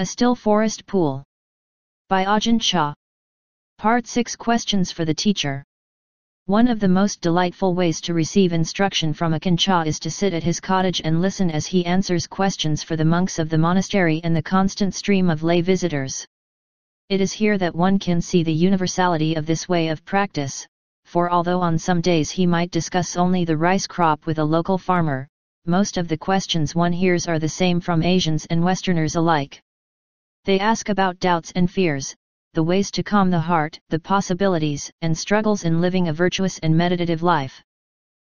A Still Forest Pool. By Ajahn Chah. Part 6. Questions for the teacher. One of the most delightful ways to receive instruction from Ajahn Chah is to sit at his cottage and listen as he answers questions for the monks of the monastery and the constant stream of lay visitors. It is here that one can see the universality of this way of practice, for although on some days he might discuss only the rice crop with a local farmer, most of the questions one hears are the same from Asians and Westerners alike. They ask about doubts and fears, the ways to calm the heart, the possibilities and struggles in living a virtuous and meditative life.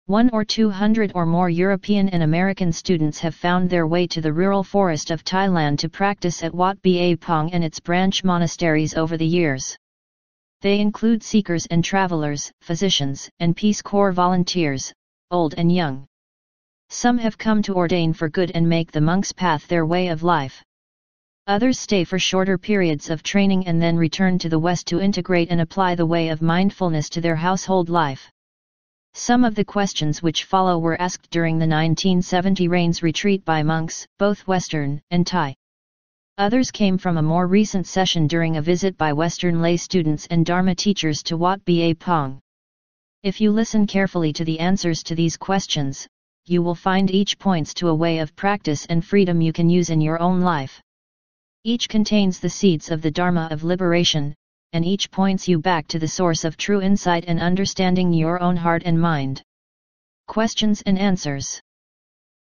100 or 200 or more European and American students have found their way to the rural forest of Thailand to practice at Wat Ba Pong and its branch monasteries over the years. They include seekers and travelers, physicians and Peace Corps volunteers, old and young. Some have come to ordain for good and make the monk's path their way of life. Others stay for shorter periods of training and then return to the West to integrate and apply the way of mindfulness to their household life. Some of the questions which follow were asked during the 1970 Rains retreat by monks, both Western and Thai. Others came from a more recent session during a visit by Western lay students and Dharma teachers to Wat Ba Pong. If you listen carefully to the answers to these questions, you will find each points to a way of practice and freedom you can use in your own life. Each contains the seeds of the Dharma of liberation, and each points you back to the source of true insight and understanding your own heart and mind. Questions and answers.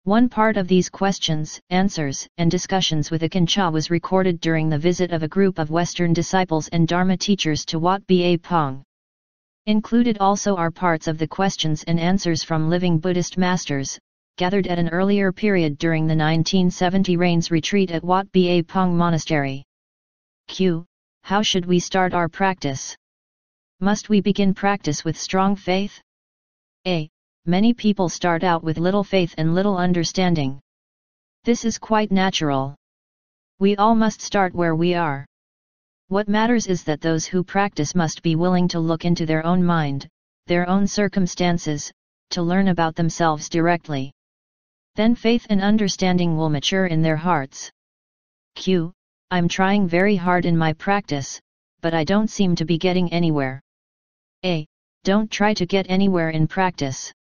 One part of these questions, answers, and discussions with Ajahn Chah was recorded during the visit of a group of Western disciples and Dharma teachers to Wat Ba Pong. Included also are parts of the questions and answers from living Buddhist masters, gathered at an earlier period during the 1970 Rains retreat at Wat Ba Pong Monastery. Q. How should we start our practice? Must we begin practice with strong faith? A. Many people start out with little faith and little understanding. This is quite natural. We all must start where we are. What matters is that those who practice must be willing to look into their own mind, their own circumstances, to learn about themselves directly. Then faith and understanding will mature in their hearts. Q. I'm trying very hard in my practice, but I don't seem to be getting anywhere. A. Don't try to get anywhere in practice.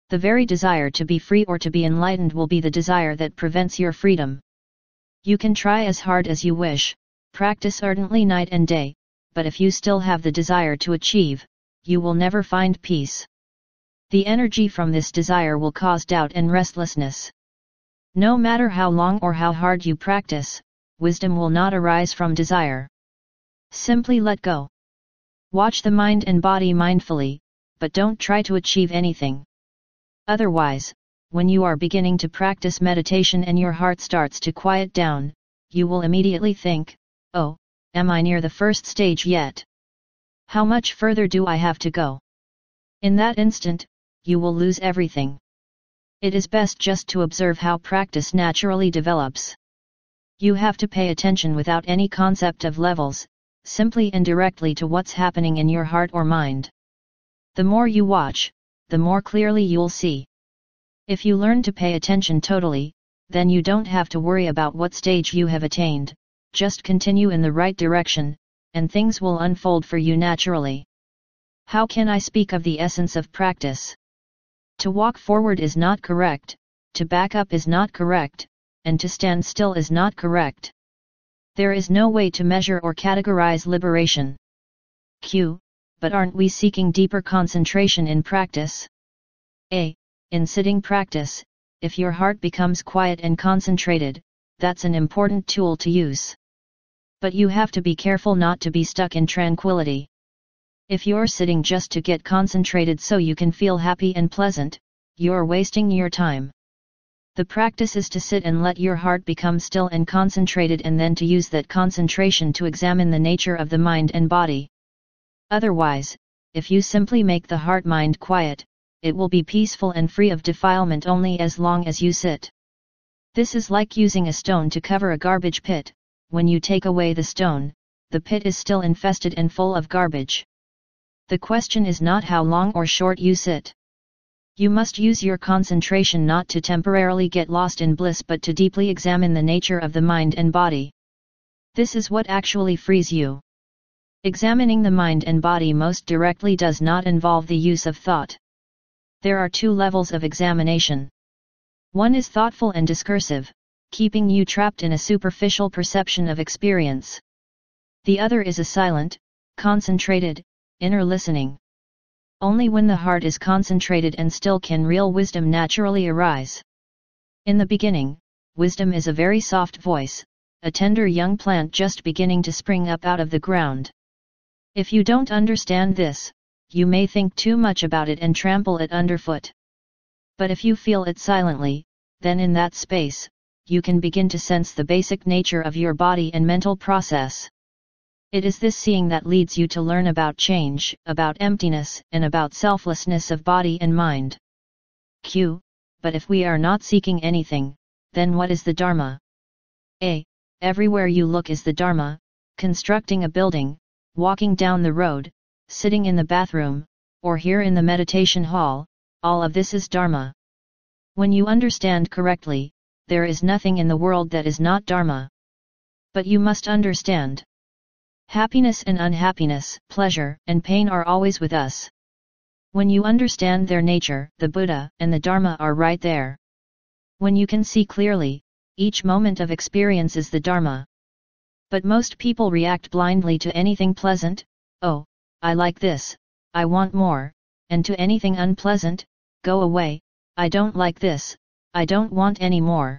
The very desire to be free or to be enlightened will be the desire that prevents your freedom. You can try as hard as you wish, practice ardently night and day, but if you still have the desire to achieve, you will never find peace. The energy from this desire will cause doubt and restlessness. No matter how long or how hard you practice, wisdom will not arise from desire. Simply let go. Watch the mind and body mindfully, but don't try to achieve anything. Otherwise, when you are beginning to practice meditation and your heart starts to quiet down, you will immediately think, "Oh, am I near the first stage yet? How much further do I have to go?" In that instant, you will lose everything. It is best just to observe how practice naturally develops. You have to pay attention without any concept of levels, simply and directly to what's happening in your heart or mind. The more you watch, the more clearly you'll see. If you learn to pay attention totally, then you don't have to worry about what stage you have attained, just continue in the right direction, and things will unfold for you naturally. How can I speak of the essence of practice? To walk forward is not correct, to back up is not correct, and to stand still is not correct. There is no way to measure or categorize liberation. Q. But aren't we seeking deeper concentration in practice? A. In sitting practice, if your heart becomes quiet and concentrated, that's an important tool to use. But you have to be careful not to be stuck in tranquility. If you're sitting just to get concentrated so you can feel happy and pleasant, you're wasting your time. The practice is to sit and let your heart become still and concentrated and then to use that concentration to examine the nature of the mind and body. Otherwise, if you simply make the heart-mind quiet, it will be peaceful and free of defilement only as long as you sit. This is like using a stone to cover a garbage pit. When you take away the stone, the pit is still infested and full of garbage. The question is not how long or short you sit. You must use your concentration not to temporarily get lost in bliss but to deeply examine the nature of the mind and body. This is what actually frees you. Examining the mind and body most directly does not involve the use of thought. There are two levels of examination. One is thoughtful and discursive, keeping you trapped in a superficial perception of experience. The other is a silent, concentrated, inner listening. Only when the heart is concentrated and still can real wisdom naturally arise. In the beginning, wisdom is a very soft voice, a tender young plant just beginning to spring up out of the ground. If you don't understand this, you may think too much about it and trample it underfoot. But if you feel it silently, then in that space, you can begin to sense the basic nature of your body and mental process. It is this seeing that leads you to learn about change, about emptiness, and about selflessness of body and mind. Q. But if we are not seeking anything, then what is the Dharma? A. Everywhere you look is the Dharma, constructing a building, walking down the road, sitting in the bathroom, or here in the meditation hall, all of this is Dharma. When you understand correctly, there is nothing in the world that is not Dharma. But you must understand. Happiness and unhappiness, pleasure and pain are always with us. When you understand their nature, the Buddha and the Dharma are right there. When you can see clearly, each moment of experience is the Dharma. But most people react blindly to anything pleasant, oh, I like this, I want more, and to anything unpleasant, go away, I don't like this, I don't want any more.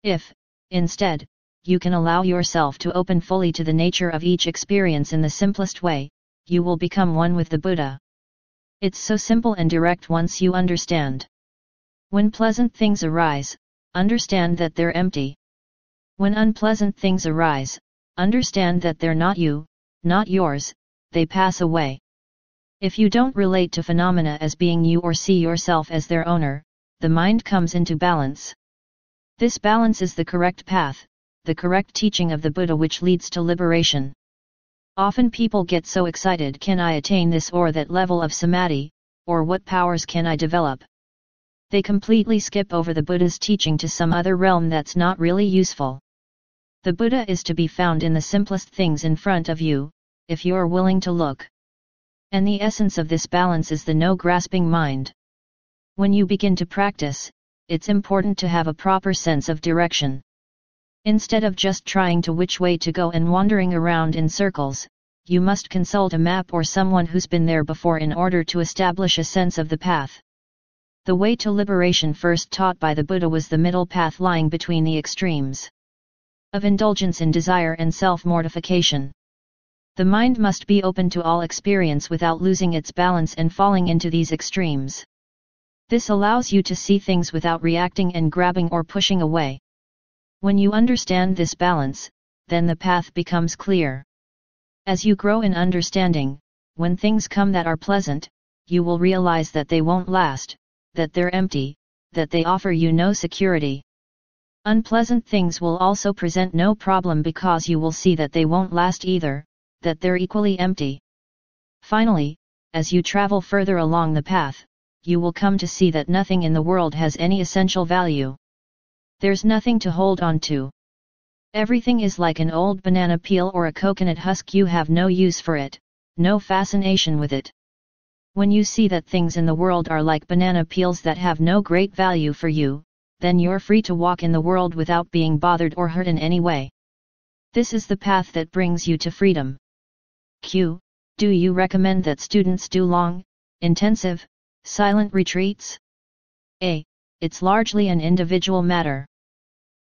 If, instead, you can allow yourself to open fully to the nature of each experience in the simplest way, you will become one with the Buddha. It's so simple and direct once you understand. When pleasant things arise, understand that they're empty. When unpleasant things arise, understand that they're not you, not yours, they pass away. If you don't relate to phenomena as being you or see yourself as their owner, the mind comes into balance. This balance is the correct path, the correct teaching of the Buddha, which leads to liberation. Often people get so excited, can I attain this or that level of samadhi, or what powers can I develop? They completely skip over the Buddha's teaching to some other realm that's not really useful. The Buddha is to be found in the simplest things in front of you, if you're willing to look. And the essence of this balance is the no-grasping mind. When you begin to practice, it's important to have a proper sense of direction. Instead of just trying to which way to go and wandering around in circles, you must consult a map or someone who's been there before in order to establish a sense of the path. The way to liberation first taught by the Buddha was the middle path lying between the extremes of indulgence in desire and self-mortification. The mind must be open to all experience without losing its balance and falling into these extremes. This allows you to see things without reacting and grabbing or pushing away. When you understand this balance, then the path becomes clear. As you grow in understanding, when things come that are pleasant, you will realize that they won't last, that they're empty, that they offer you no security. Unpleasant things will also present no problem because you will see that they won't last either, that they're equally empty. Finally, as you travel further along the path, you will come to see that nothing in the world has any essential value. There's nothing to hold on to. Everything is like an old banana peel or a coconut husk. You have no use for it, no fascination with it. When you see that things in the world are like banana peels that have no great value for you, then you're free to walk in the world without being bothered or hurt in any way. This is the path that brings you to freedom. Q. Do you recommend that students do long, intensive, silent retreats? A. It's largely an individual matter.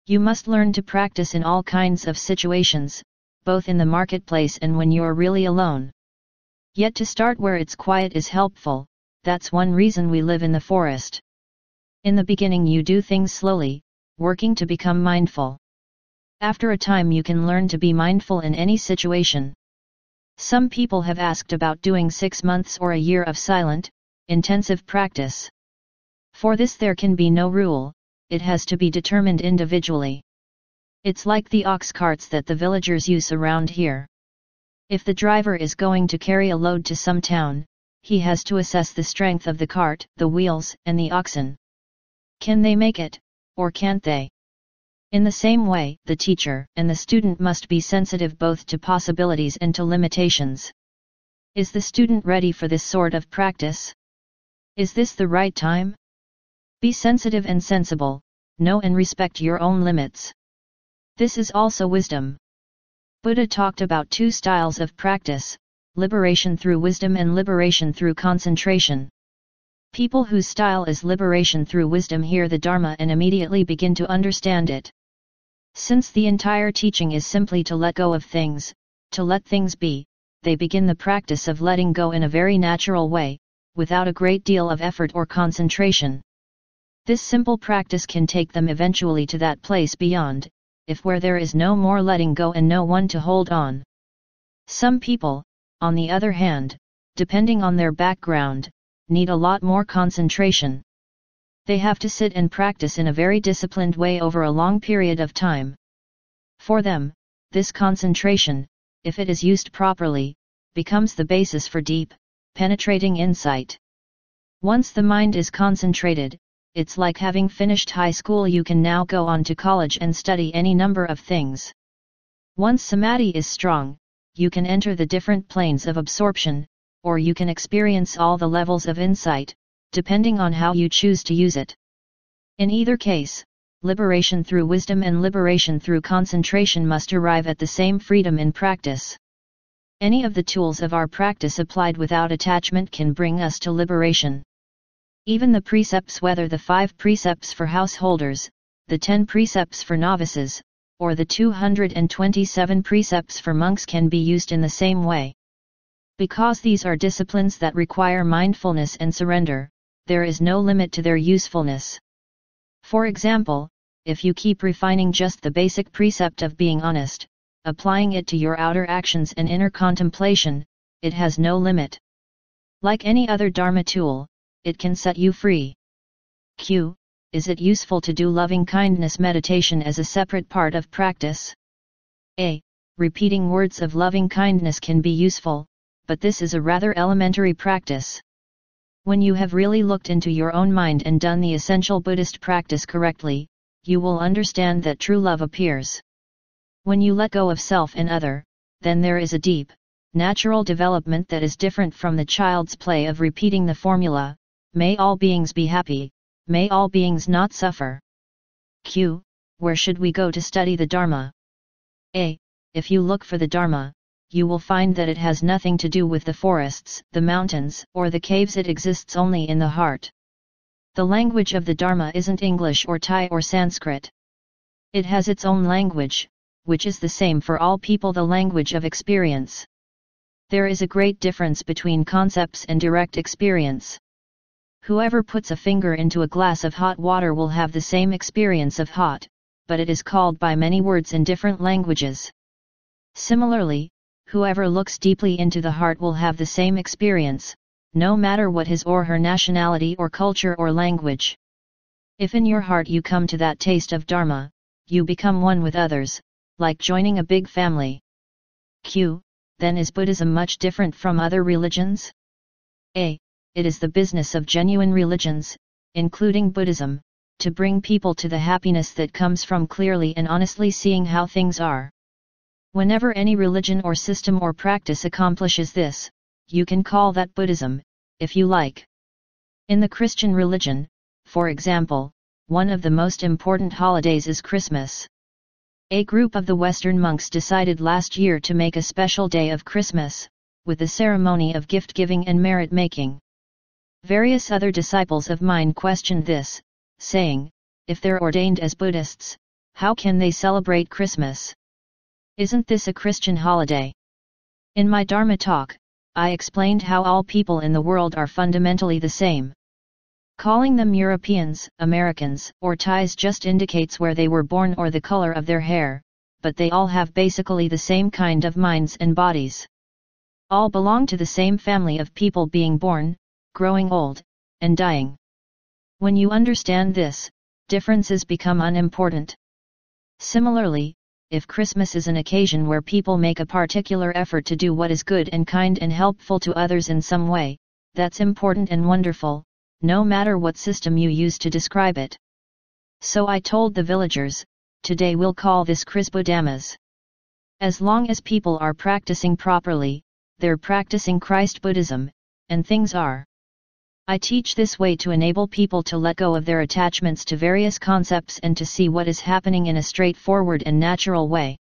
You must learn to practice in all kinds of situations, both in the marketplace and when you're really alone. Yet to start where it's quiet is helpful, that's one reason we live in the forest. In the beginning you do things slowly, working to become mindful. After a time you can learn to be mindful in any situation. Some people have asked about doing 6 months or a year of silent, intensive practice. For this there can be no rule, it has to be determined individually. It's like the ox carts that the villagers use around here. If the driver is going to carry a load to some town, he has to assess the strength of the cart, the wheels, and the oxen. Can they make it, or can't they? In the same way, the teacher and the student must be sensitive both to possibilities and to limitations. Is the student ready for this sort of practice? Is this the right time? Be sensitive and sensible, know and respect your own limits. This is also wisdom. Buddha talked about two styles of practice, liberation through wisdom and liberation through concentration. People whose style is liberation through wisdom hear the Dharma and immediately begin to understand it. Since the entire teaching is simply to let go of things, to let things be, they begin the practice of letting go in a very natural way, without a great deal of effort or concentration. This simple practice can take them eventually to that place beyond, if where there is no more letting go and no one to hold on. Some people, on the other hand, depending on their background, need a lot more concentration. They have to sit and practice in a very disciplined way over a long period of time. For them, this concentration, if it is used properly, becomes the basis for deep, penetrating insight. Once the mind is concentrated, it's like having finished high school. You can now go on to college and study any number of things. Once samadhi is strong, you can enter the different planes of absorption, or you can experience all the levels of insight, depending on how you choose to use it. In either case, liberation through wisdom and liberation through concentration must arrive at the same freedom in practice. Any of the tools of our practice applied without attachment can bring us to liberation. Even the precepts, whether the 5 precepts for householders, the 10 precepts for novices, or the 227 precepts for monks, can be used in the same way. Because these are disciplines that require mindfulness and surrender, there is no limit to their usefulness. For example, if you keep refining just the basic precept of being honest, applying it to your outer actions and inner contemplation, it has no limit. Like any other Dharma tool, it can set you free. Q. Is it useful to do loving-kindness meditation as a separate part of practice? A. Repeating words of loving-kindness can be useful, but this is a rather elementary practice. When you have really looked into your own mind and done the essential Buddhist practice correctly, you will understand that true love appears. When you let go of self and other, then there is a deep, natural development that is different from the child's play of repeating the formula, "May all beings be happy, may all beings not suffer." Q. Where should we go to study the Dharma? A. If you look for the Dharma, you will find that it has nothing to do with the forests, the mountains, or the caves. It exists only in the heart. The language of the Dharma isn't English or Thai or Sanskrit. It has its own language, which is the same for all people, the language of experience. There is a great difference between concepts and direct experience. Whoever puts a finger into a glass of hot water will have the same experience of hot, but it is called by many words in different languages. Similarly, whoever looks deeply into the heart will have the same experience, no matter what his or her nationality or culture or language. If in your heart you come to that taste of Dharma, you become one with others, like joining a big family. Q. Then is Buddhism much different from other religions? A. It is the business of genuine religions, including Buddhism, to bring people to the happiness that comes from clearly and honestly seeing how things are. Whenever any religion or system or practice accomplishes this, you can call that Buddhism, if you like. In the Christian religion, for example, one of the most important holidays is Christmas. A group of the Western monks decided last year to make a special day of Christmas, with a ceremony of gift-giving and merit-making. Various other disciples of mine questioned this, saying, if they're ordained as Buddhists, how can they celebrate Christmas? Isn't this a Christian holiday? In my Dharma talk, I explained how all people in the world are fundamentally the same. Calling them Europeans, Americans, or Thais just indicates where they were born or the color of their hair, but they all have basically the same kind of minds and bodies. All belong to the same family of people being born, growing old, and dying. When you understand this, differences become unimportant. Similarly, if Christmas is an occasion where people make a particular effort to do what is good and kind and helpful to others in some way, that's important and wonderful, no matter what system you use to describe it. So I told the villagers, today we'll call this Christbuddhamas. As long as people are practicing properly, they're practicing Christ Buddhism, and things are. I teach this way to enable people to let go of their attachments to various concepts and to see what is happening in a straightforward and natural way.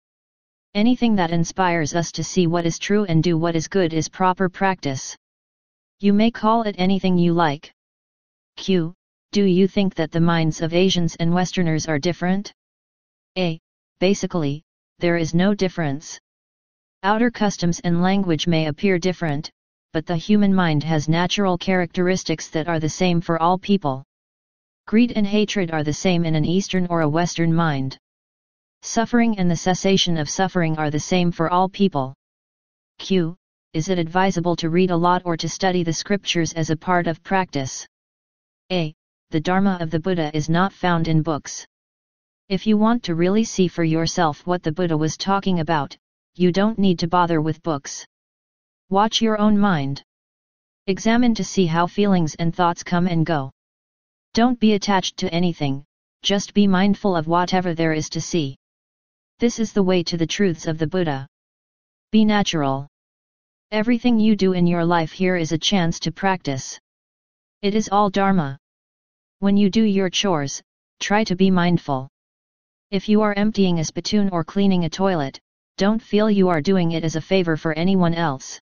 Anything that inspires us to see what is true and do what is good is proper practice. You may call it anything you like. Q. Do you think that the minds of Asians and Westerners are different? A. Basically, there is no difference. Outer customs and language may appear different, but the human mind has natural characteristics that are the same for all people. Greed and hatred are the same in an Eastern or a Western mind. Suffering and the cessation of suffering are the same for all people. Q. Is it advisable to read a lot or to study the scriptures as a part of practice? A. The Dharma of the Buddha is not found in books. If you want to really see for yourself what the Buddha was talking about, you don't need to bother with books. Watch your own mind. Examine to see how feelings and thoughts come and go. Don't be attached to anything, just be mindful of whatever there is to see. This is the way to the truths of the Buddha. Be natural. Everything you do in your life here is a chance to practice. It is all Dharma. When you do your chores, try to be mindful. If you are emptying a spittoon or cleaning a toilet, don't feel you are doing it as a favor for anyone else.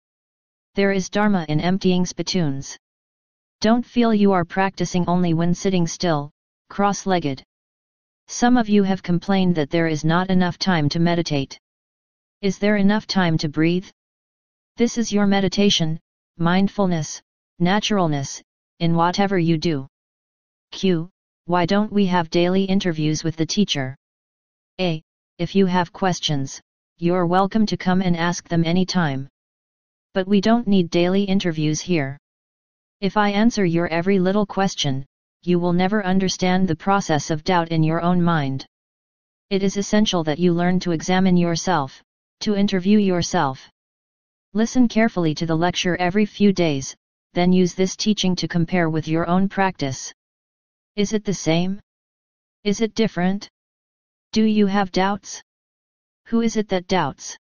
There is Dharma in emptying spittoons. Don't feel you are practicing only when sitting still, cross-legged. Some of you have complained that there is not enough time to meditate. Is there enough time to breathe? This is your meditation, mindfulness, naturalness, in whatever you do. Q. Why don't we have daily interviews with the teacher? A. If you have questions, you're welcome to come and ask them anytime. But we don't need daily interviews here. If I answer your every little question, you will never understand the process of doubt in your own mind. It is essential that you learn to examine yourself, to interview yourself. Listen carefully to the lecture every few days, then use this teaching to compare with your own practice. Is it the same? Is it different? Do you have doubts? Who is it that doubts?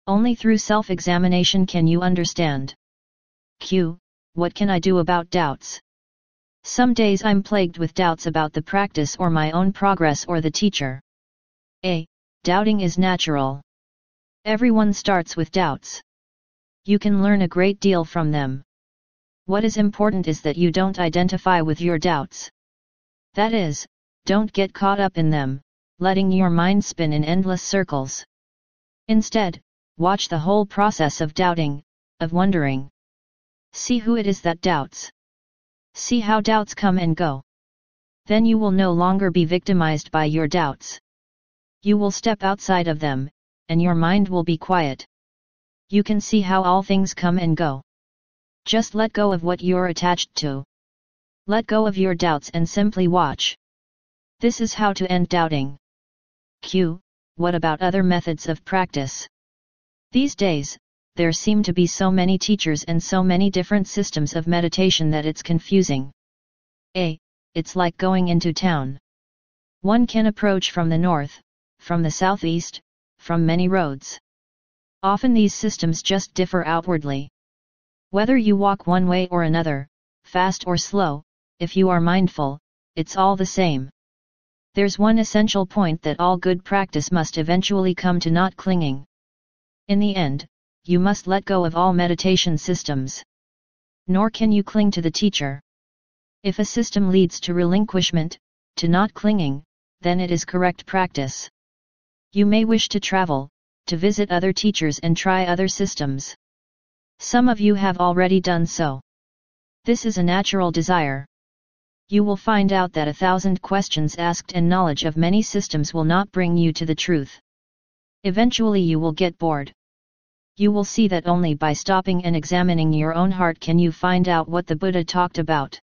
Only through self-examination can you understand. Q. What can I do about doubts? Some days I'm plagued with doubts about the practice or my own progress or the teacher. A. Doubting is natural. Everyone starts with doubts. You can learn a great deal from them. What is important is that you don't identify with your doubts. That is, don't get caught up in them, letting your mind spin in endless circles. Instead, watch the whole process of doubting, of wondering. See who it is that doubts. See how doubts come and go. Then you will no longer be victimized by your doubts. You will step outside of them, and your mind will be quiet. You can see how all things come and go. Just let go of what you're attached to. Let go of your doubts and simply watch. This is how to end doubting. Q. What about other methods of practice? These days, there seem to be so many teachers and so many different systems of meditation that it's confusing. A. It's like going into town. One can approach from the north, from the southeast, from many roads. Often these systems just differ outwardly. Whether you walk one way or another, fast or slow, if you are mindful, it's all the same. There's one essential point that all good practice must eventually come to: not clinging. In the end, you must let go of all meditation systems. Nor can you cling to the teacher. If a system leads to relinquishment, to not clinging, then it is correct practice. You may wish to travel, to visit other teachers and try other systems. Some of you have already done so. This is a natural desire. You will find out that 1,000 questions asked and knowledge of many systems will not bring you to the truth. Eventually you will get bored. You will see that only by stopping and examining your own heart can you find out what the Buddha talked about.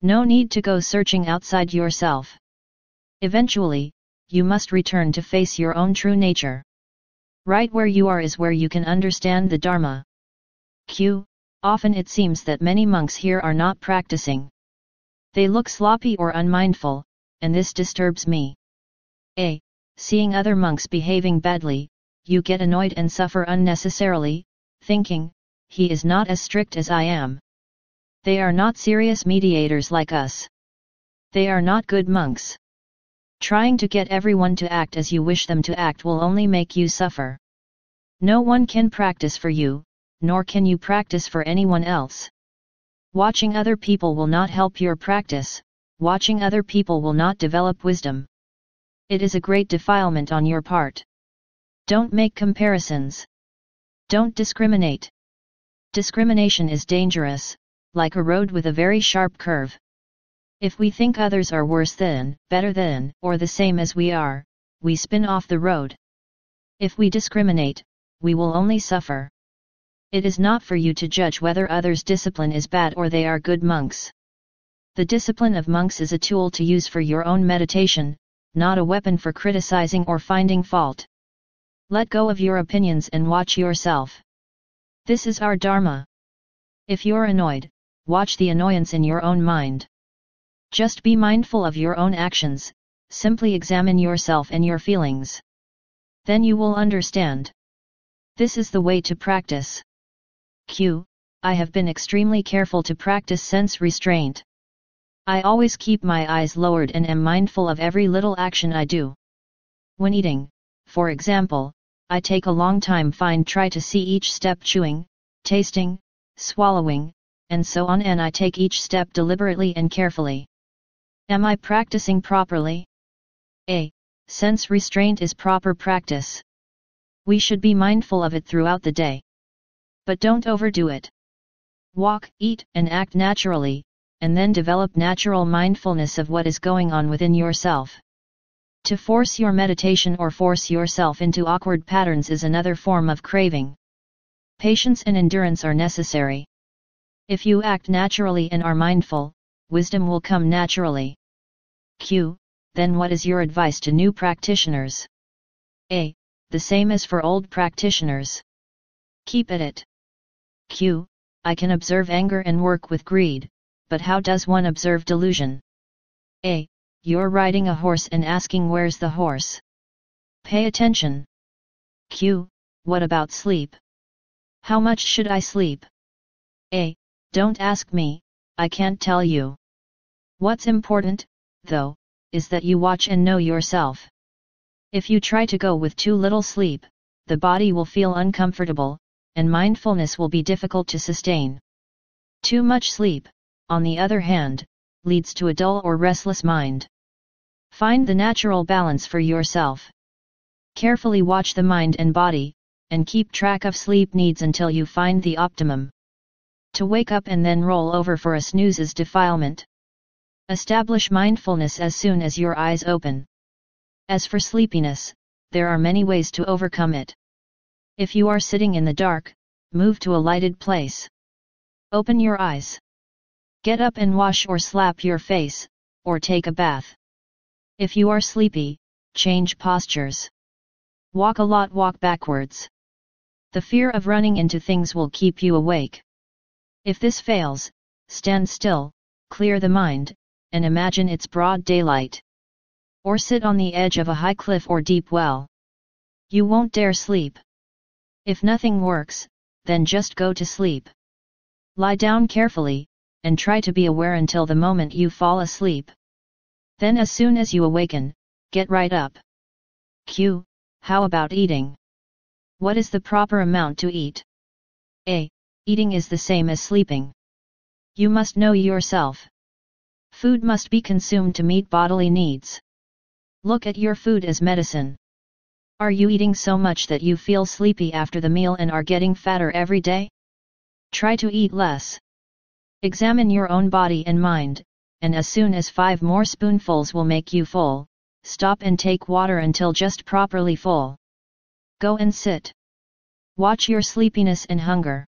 No need to go searching outside yourself. Eventually, you must return to face your own true nature. Right where you are is where you can understand the Dharma. Q. Often it seems that many monks here are not practicing. They look sloppy or unmindful, and this disturbs me. A. Seeing other monks behaving badly, you get annoyed and suffer unnecessarily, thinking, he is not as strict as I am. They are not serious mediators like us. They are not good monks. Trying to get everyone to act as you wish them to act will only make you suffer. No one can practice for you, nor can you practice for anyone else. Watching other people will not help your practice, watching other people will not develop wisdom. It is a great defilement on your part. Don't make comparisons. Don't discriminate. Discrimination is dangerous, like a road with a very sharp curve. If we think others are worse than, better than, or the same as we are, we spin off the road. If we discriminate, we will only suffer. It is not for you to judge whether others' discipline is bad or they are good monks. The discipline of monks is a tool to use for your own meditation, not a weapon for criticizing or finding fault. Let go of your opinions and watch yourself. This is our Dharma. If you're annoyed, watch the annoyance in your own mind. Just be mindful of your own actions, simply examine yourself and your feelings. Then you will understand. This is the way to practice. Q. I have been extremely careful to practice sense restraint. I always keep my eyes lowered and am mindful of every little action I do. When eating, for example, I take a long time try to see each step chewing, tasting, swallowing, and so on, and I take each step deliberately and carefully. Am I practicing properly? A. Sense restraint is proper practice. We should be mindful of it throughout the day. But don't overdo it. Walk, eat, and act naturally, and then develop natural mindfulness of what is going on within yourself. To force your meditation or force yourself into awkward patterns is another form of craving. Patience and endurance are necessary. If you act naturally and are mindful, wisdom will come naturally. Q. Then what is your advice to new practitioners? A. The same as for old practitioners. Keep at it. Q. I can observe anger and work with greed, but how does one observe delusion? A. You're riding a horse and asking where's the horse. Pay attention. Q. What about sleep? How much should I sleep? A. Don't ask me, I can't tell you. What's important, though, is that you watch and know yourself. If you try to go with too little sleep, the body will feel uncomfortable, and mindfulness will be difficult to sustain. Too much sleep, on the other hand, leads to a dull or restless mind. Find the natural balance for yourself. Carefully watch the mind and body, and keep track of sleep needs until you find the optimum. To wake up and then roll over for a snooze is defilement. Establish mindfulness as soon as your eyes open. As for sleepiness, there are many ways to overcome it. If you are sitting in the dark, move to a lighted place. Open your eyes. Get up and wash or slap your face, or take a bath. If you are sleepy, change postures. Walk a lot, walk backwards. The fear of running into things will keep you awake. If this fails, stand still, clear the mind, and imagine it's broad daylight. Or sit on the edge of a high cliff or deep well. You won't dare sleep. If nothing works, then just go to sleep. Lie down carefully, and try to be aware until the moment you fall asleep. Then as soon as you awaken, get right up. Q. How about eating? What is the proper amount to eat? A. Eating is the same as sleeping. You must know yourself. Food must be consumed to meet bodily needs. Look at your food as medicine. Are you eating so much that you feel sleepy after the meal and are getting fatter every day? Try to eat less. Examine your own body and mind, and as soon as 5 more spoonfuls will make you full, stop and take water until just properly full. Go and sit. Watch your sleepiness and hunger.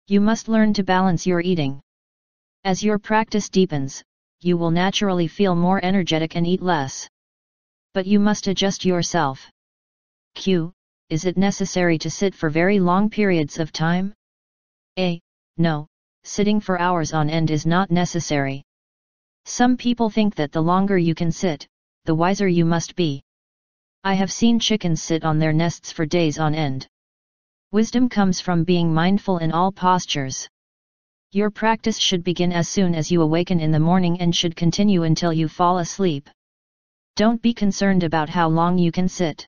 You must learn to balance your eating. As your practice deepens, you will naturally feel more energetic and eat less. But you must adjust yourself. Q. Is it necessary to sit for very long periods of time? A. No, sitting for hours on end is not necessary. Some people think that the longer you can sit, the wiser you must be. I have seen chickens sit on their nests for days on end. Wisdom comes from being mindful in all postures. Your practice should begin as soon as you awaken in the morning and should continue until you fall asleep. Don't be concerned about how long you can sit.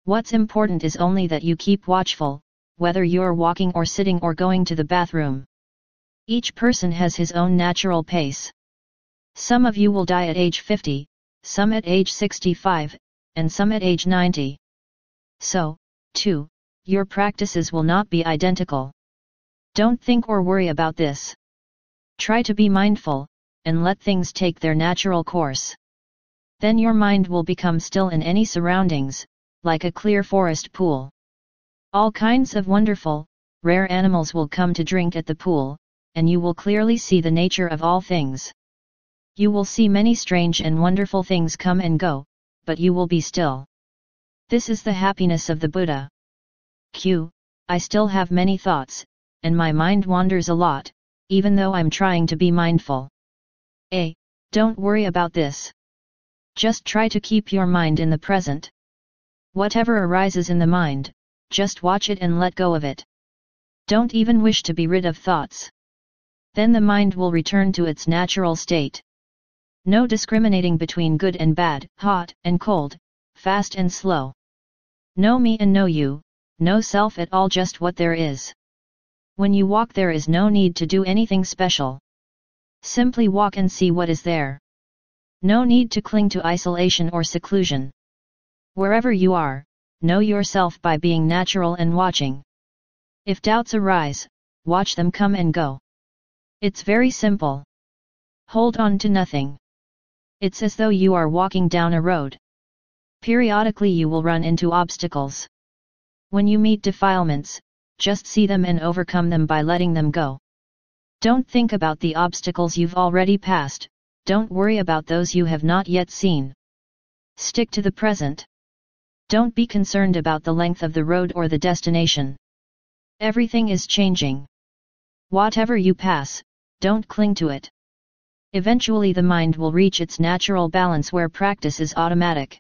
What's important is only that you keep watchful, whether you're walking or sitting or going to the bathroom. Each person has his own natural pace. Some of you will die at age 50, some at age 65, and some at age 90. So, too, your practices will not be identical. Don't think or worry about this. Try to be mindful, and let things take their natural course. Then your mind will become still in any surroundings, like a clear forest pool. All kinds of wonderful, rare animals will come to drink at the pool, and you will clearly see the nature of all things. You will see many strange and wonderful things come and go, but you will be still. This is the happiness of the Buddha. I still have many thoughts, and my mind wanders a lot, even though I'm trying to be mindful. Don't worry about this. Just try to keep your mind in the present. Whatever arises in the mind, just watch it and let go of it. Don't even wish to be rid of thoughts. Then the mind will return to its natural state. No discriminating between good and bad, hot and cold, fast and slow. No me and no you, no self at all, just what there is. When you walk, there is no need to do anything special. Simply walk and see what is there. No need to cling to isolation or seclusion. Wherever you are, know yourself by being natural and watching. If doubts arise, watch them come and go. It's very simple. Hold on to nothing. It's as though you are walking down a road. Periodically you will run into obstacles. When you meet defilements, just see them and overcome them by letting them go. Don't think about the obstacles you've already passed, don't worry about those you have not yet seen. Stick to the present. Don't be concerned about the length of the road or the destination. Everything is changing. Whatever you pass, don't cling to it. Eventually the mind will reach its natural balance where practice is automatic.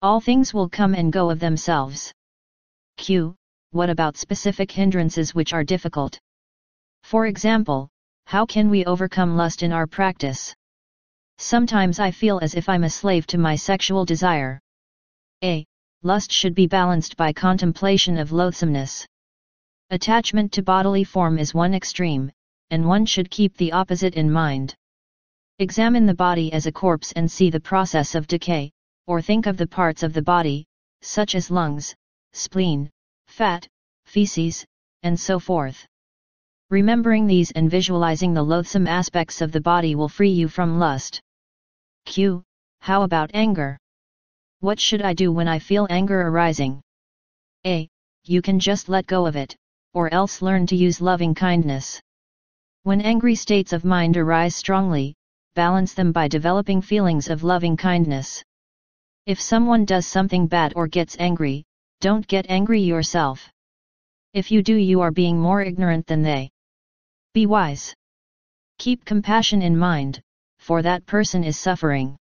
All things will come and go of themselves. What about specific hindrances which are difficult? For example, how can we overcome lust in our practice? Sometimes I feel as if I'm a slave to my sexual desire. Lust should be balanced by contemplation of loathsomeness. Attachment to bodily form is one extreme, and one should keep the opposite in mind. Examine the body as a corpse and see the process of decay, or think of the parts of the body, such as lungs, spleen, fat, feces, and so forth. Remembering these and visualizing the loathsome aspects of the body will free you from lust. How about anger? What should I do when I feel anger arising? You can just let go of it, or else learn to use loving kindness. When angry states of mind arise strongly, balance them by developing feelings of loving kindness. If someone does something bad or gets angry, don't get angry yourself. If you do, you are being more ignorant than they. Be wise. Keep compassion in mind, for that person is suffering.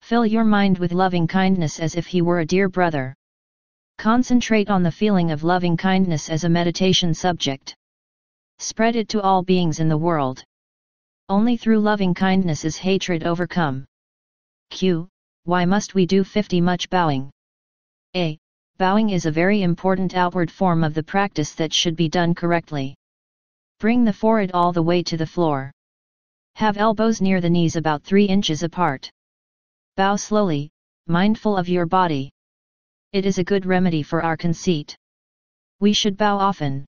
Fill your mind with loving kindness as if he were a dear brother. Concentrate on the feeling of loving kindness as a meditation subject. Spread it to all beings in the world. Only through loving kindness is hatred overcome. Why must we do 50 much bowing? Bowing is a very important outward form of the practice that should be done correctly. Bring the forehead all the way to the floor. Have elbows near the knees about 3 inches apart. Bow slowly, mindful of your body. It is a good remedy for our conceit. We should bow often.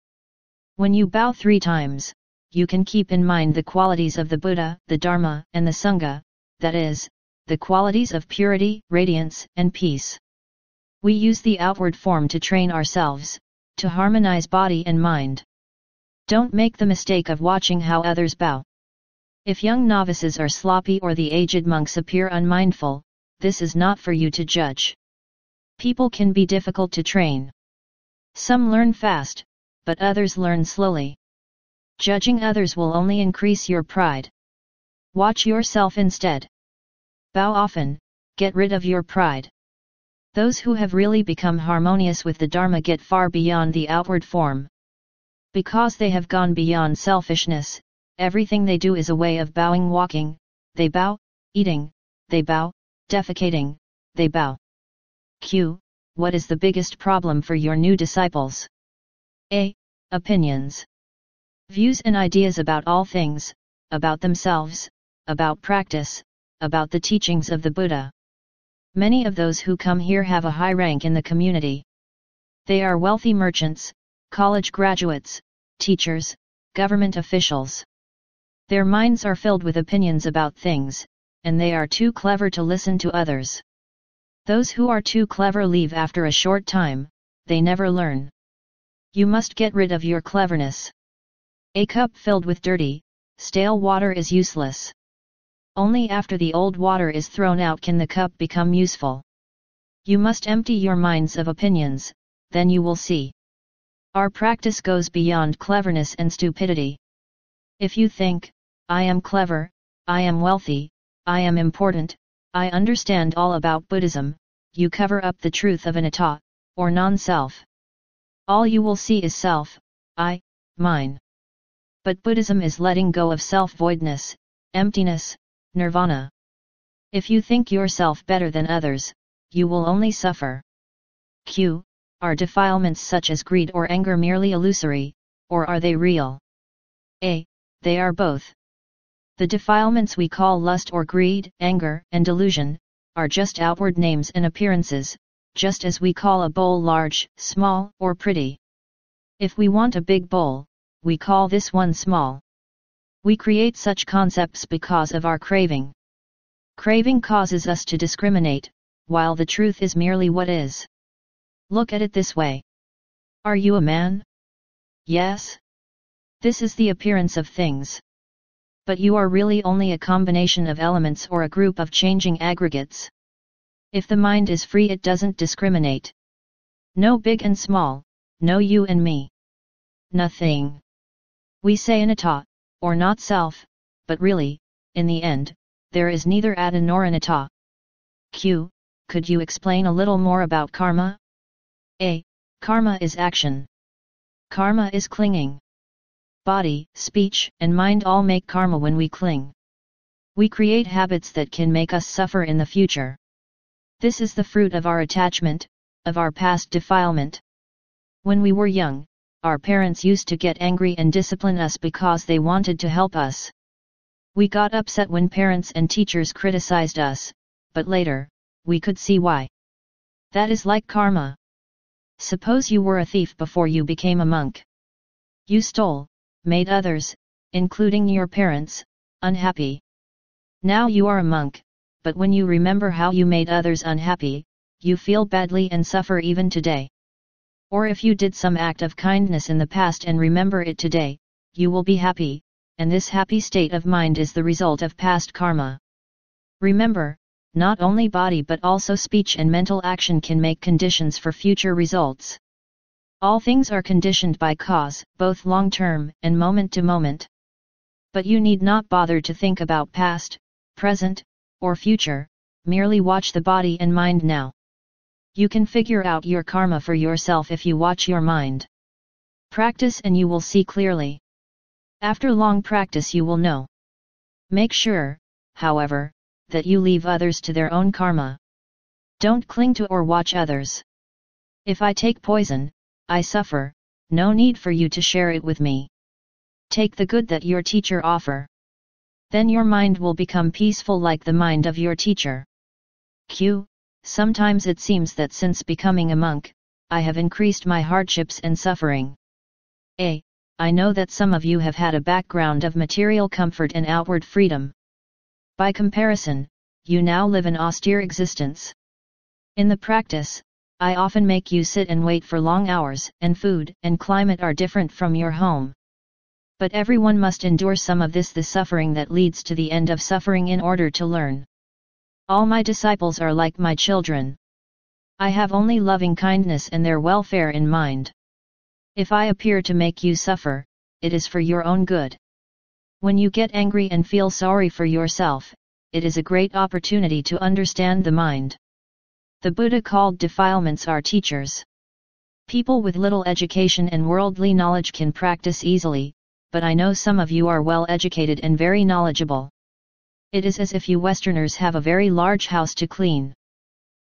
When you bow 3 times, you can keep in mind the qualities of the Buddha, the Dharma, and the Sangha, that is, the qualities of purity, radiance, and peace. We use the outward form to train ourselves, to harmonize body and mind. Don't make the mistake of watching how others bow. If young novices are sloppy or the aged monks appear unmindful, this is not for you to judge. People can be difficult to train. Some learn fast, but others learn slowly. Judging others will only increase your pride. Watch yourself instead. Bow often, get rid of your pride. Those who have really become harmonious with the Dharma get far beyond the outward form. Because they have gone beyond selfishness, everything they do is a way of bowing. Walking, they bow; eating, they bow; defecating, they bow. Q. What is the biggest problem for your new disciples? A. Opinions. Views and ideas about all things, about themselves, about practice, about the teachings of the Buddha. Many of those who come here have a high rank in the community. They are wealthy merchants, college graduates, teachers, government officials. Their minds are filled with opinions about things, and they are too clever to listen to others. Those who are too clever leave after a short time; they never learn. You must get rid of your cleverness. A cup filled with dirty, stale water is useless. Only after the old water is thrown out can the cup become useful. You must empty your minds of opinions, then you will see. Our practice goes beyond cleverness and stupidity. If you think, I am clever, I am wealthy, I am important, I understand all about Buddhism, you cover up the truth of anatta, or non-self. All you will see is self, I, mine. But Buddhism is letting go of self-voidness, emptiness, nirvana. If you think yourself better than others, you will only suffer. Q. Are defilements such as greed or anger merely illusory, or are they real? A. They are both. The defilements we call lust or greed, anger, and delusion, are just outward names and appearances, just as we call a bowl large, small, or pretty. If we want a big bowl, we call this one small. We create such concepts because of our craving. Craving causes us to discriminate, while the truth is merely what is. Look at it this way. Are you a man? Yes. This is the appearance of things. But you are really only a combination of elements or a group of changing aggregates. If the mind is free, it doesn't discriminate. No big and small, no you and me. Nothing. We say anatta, or not self, but really, in the end, there is neither atta nor anatta. Q. Could you explain a little more about karma? A. Karma is action. Karma is clinging. Body, speech, and mind all make karma when we cling. We create habits that can make us suffer in the future. This is the fruit of our attachment, of our past defilement. When we were young, our parents used to get angry and discipline us because they wanted to help us. We got upset when parents and teachers criticized us, but later, we could see why. That is like karma. Suppose you were a thief before you became a monk. You stole, made others, including your parents, unhappy. Now you are a monk, but when you remember how you made others unhappy, you feel badly and suffer even today. Or if you did some act of kindness in the past and remember it today, you will be happy, and this happy state of mind is the result of past karma. Remember, not only body but also speech and mental action can make conditions for future results. All things are conditioned by cause, both long-term and moment-to-moment. But you need not bother to think about past, present, or future, merely watch the body and mind now. You can figure out your karma for yourself if you watch your mind. Practice and you will see clearly. After long practice you will know. Make sure, however, that you leave others to their own karma. Don't cling to or watch others. If I take poison, I suffer, no need for you to share it with me. Take the good that your teacher offer. Then your mind will become peaceful like the mind of your teacher. Q. Sometimes it seems that since becoming a monk, I have increased my hardships and suffering. A. I know that some of you have had a background of material comfort and outward freedom. By comparison, you now live an austere existence. In the practice, I often make you sit and wait for long hours, and food and climate are different from your home. But everyone must endure some of this, the suffering that leads to the end of suffering, in order to learn. All my disciples are like my children. I have only loving kindness and their welfare in mind. If I appear to make you suffer, it is for your own good. When you get angry and feel sorry for yourself, it is a great opportunity to understand the mind. The Buddha called defilements our teachers. People with little education and worldly knowledge can practice easily, but I know some of you are well educated and very knowledgeable. It is as if you Westerners have a very large house to clean.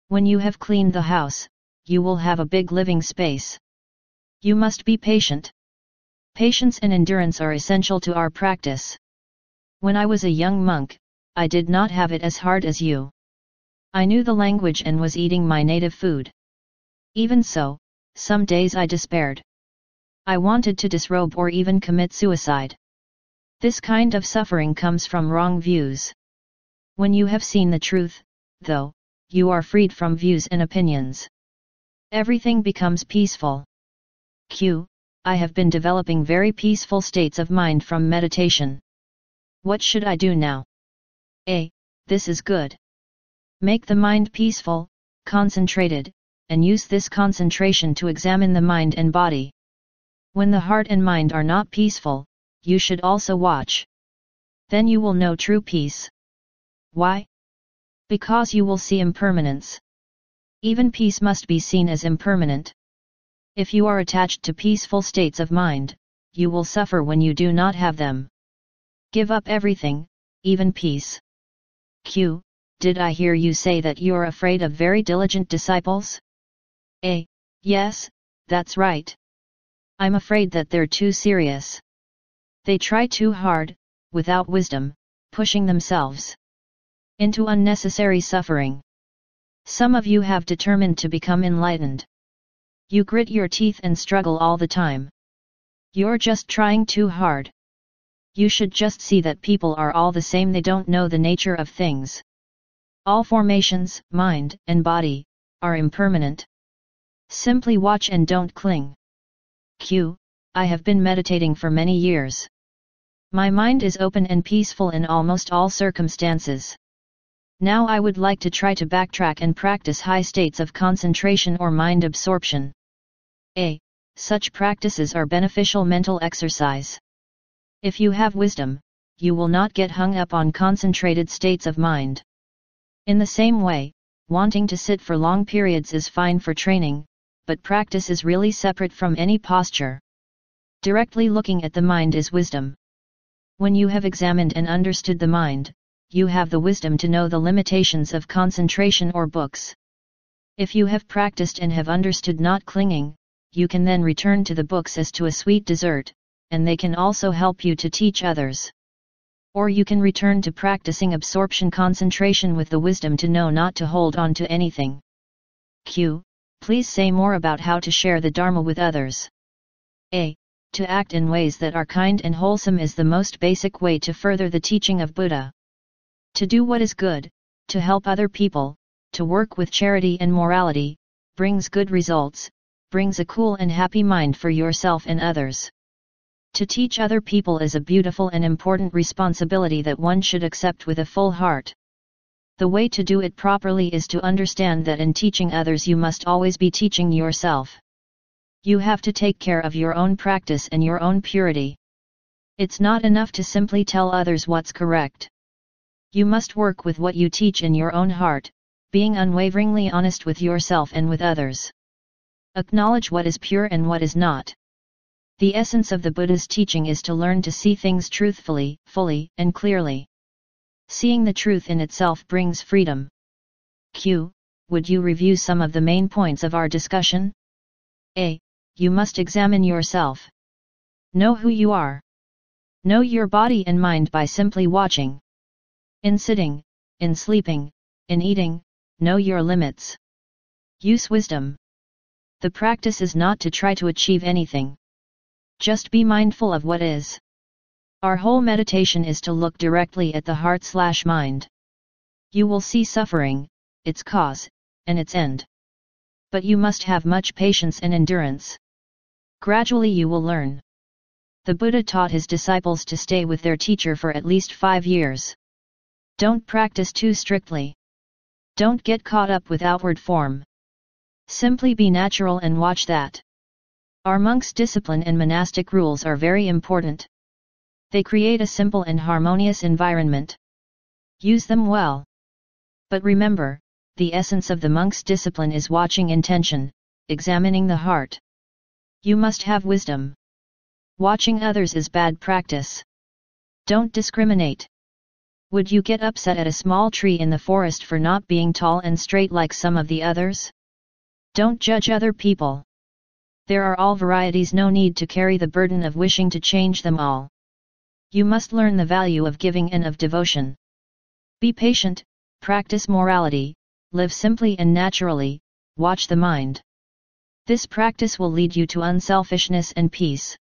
When you have cleaned the house, you will have a big living space. You must be patient. Patience and endurance are essential to our practice. When I was a young monk, I did not have it as hard as you. I knew the language and was eating my native food. Even so, some days I despaired. I wanted to disrobe or even commit suicide. This kind of suffering comes from wrong views. When you have seen the truth, though, you are freed from views and opinions. Everything becomes peaceful. I have been developing very peaceful states of mind from meditation. What should I do now? A. This is good. Make the mind peaceful, concentrated, and use this concentration to examine the mind and body. When the heart and mind are not peaceful, you should also watch. Then you will know true peace. Why? Because you will see impermanence. Even peace must be seen as impermanent. If you are attached to peaceful states of mind, you will suffer when you do not have them. Give up everything, even peace. Did I hear you say that you're afraid of very diligent disciples? A. Yes, that's right. I'm afraid that they're too serious. They try too hard, without wisdom, pushing themselves into unnecessary suffering. Some of you have determined to become enlightened. You grit your teeth and struggle all the time. You're just trying too hard. You should just see that people are all the same, they don't know the nature of things. All formations, mind and body, are impermanent. Simply watch and don't cling. I have been meditating for many years. My mind is open and peaceful in almost all circumstances. Now I would like to try to backtrack and practice high states of concentration or mind absorption. A. Such practices are beneficial mental exercise. If you have wisdom, you will not get hung up on concentrated states of mind. In the same way, wanting to sit for long periods is fine for training, but practice is really separate from any posture. Directly looking at the mind is wisdom. When you have examined and understood the mind, you have the wisdom to know the limitations of concentration or books. If you have practiced and have understood not clinging, you can then return to the books as to a sweet dessert, and they can also help you to teach others. Or you can return to practicing absorption concentration with the wisdom to know not to hold on to anything. Please say more about how to share the Dharma with others. A. To act in ways that are kind and wholesome is the most basic way to further the teaching of Buddha. To do what is good, to help other people, to work with charity and morality, brings good results, brings a cool and happy mind for yourself and others. To teach other people is a beautiful and important responsibility that one should accept with a full heart. The way to do it properly is to understand that in teaching others you must always be teaching yourself. You have to take care of your own practice and your own purity. It's not enough to simply tell others what's correct. You must work with what you teach in your own heart, being unwaveringly honest with yourself and with others. Acknowledge what is pure and what is not. The essence of the Buddha's teaching is to learn to see things truthfully, fully, and clearly. Seeing the truth in itself brings freedom. Would you review some of the main points of our discussion? A. You must examine yourself. Know who you are. Know your body and mind by simply watching. In sitting, in sleeping, in eating, know your limits. Use wisdom. The practice is not to try to achieve anything. Just be mindful of what is. Our whole meditation is to look directly at the heart/mind. You will see suffering, its cause, and its end. But you must have much patience and endurance. Gradually you will learn. The Buddha taught his disciples to stay with their teacher for at least 5 years. Don't practice too strictly. Don't get caught up with outward form. Simply be natural and watch that. Our monks' discipline and monastic rules are very important. They create a simple and harmonious environment. Use them well. But remember, the essence of the monk's discipline is watching intention, examining the heart. You must have wisdom. Watching others is bad practice. Don't discriminate. Would you get upset at a small tree in the forest for not being tall and straight like some of the others? Don't judge other people. There are all varieties, no need to carry the burden of wishing to change them all. You must learn the value of giving and of devotion. Be patient, practice morality, live simply and naturally, watch the mind. This practice will lead you to unselfishness and peace.